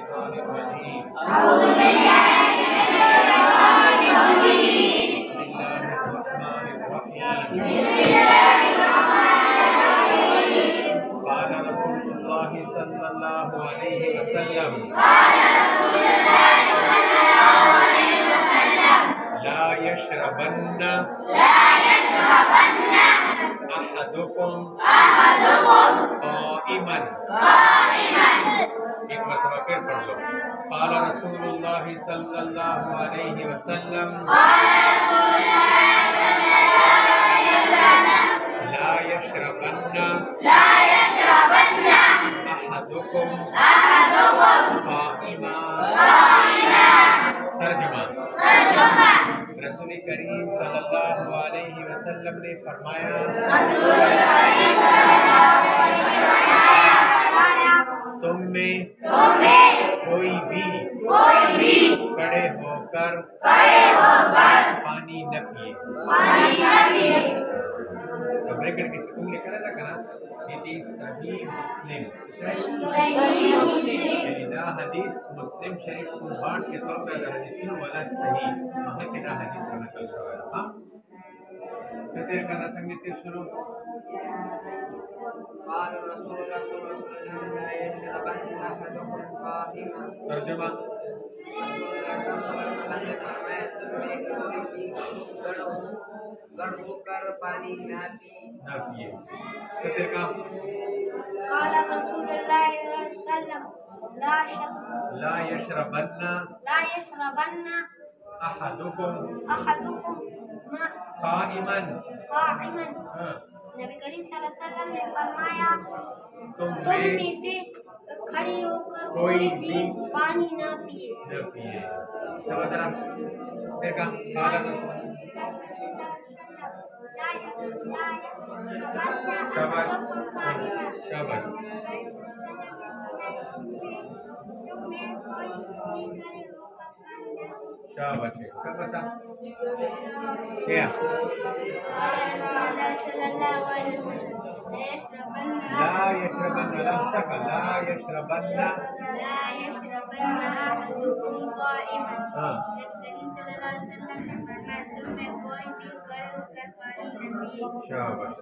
الشيطان الرجيم. بسم الله الرحمن الرحيم. قال رسول الله صلى الله عليه وسلم لا يشربن أحدكم قائما. ایک مرتبہ پھر پڑھ لو. قال رسول اللہ صلی اللہ علیہ وسلم لا يشربن أحدكم قائما. ترجمہ. رسول کریم صلی اللہ علیہ وسلم نے فرمایا تم میں کوئی بھی کھڑے ہو کر پانی نہ پیے. بریکٹ کے سکون لے کر ادا کرنا. یہ صحیح مسلم یعنی دا حدیث مسلم شریف کو بانٹ کے طور پر حدیثوں والا صحیح وہاں کے دا حدیث کا نقل شوی ہے. ہاں تیر کرنا سنگی تیر شروع. قال رسول اللہ صلی اللہ علیہ وسلم لا يشربن احدكم قائما. ترجمہ. رسول اللہ صلی اللہ علیہ وسلم نے فرمایا تم میں کوئی بھی گڑ ہو کر پانی نہ پیے. تیر کا. قال رسول الله صلى الله عليه وسلم لا يشربن أحدكم قائما. نبی کریم صلی اللہ علیہ وسلم نے فرمایا تم میں سے کھڑے ہو کر کوئی بھی پانی نہ پیے. شاباش. کیا لا يشربن أحدكم قائما. شاباش.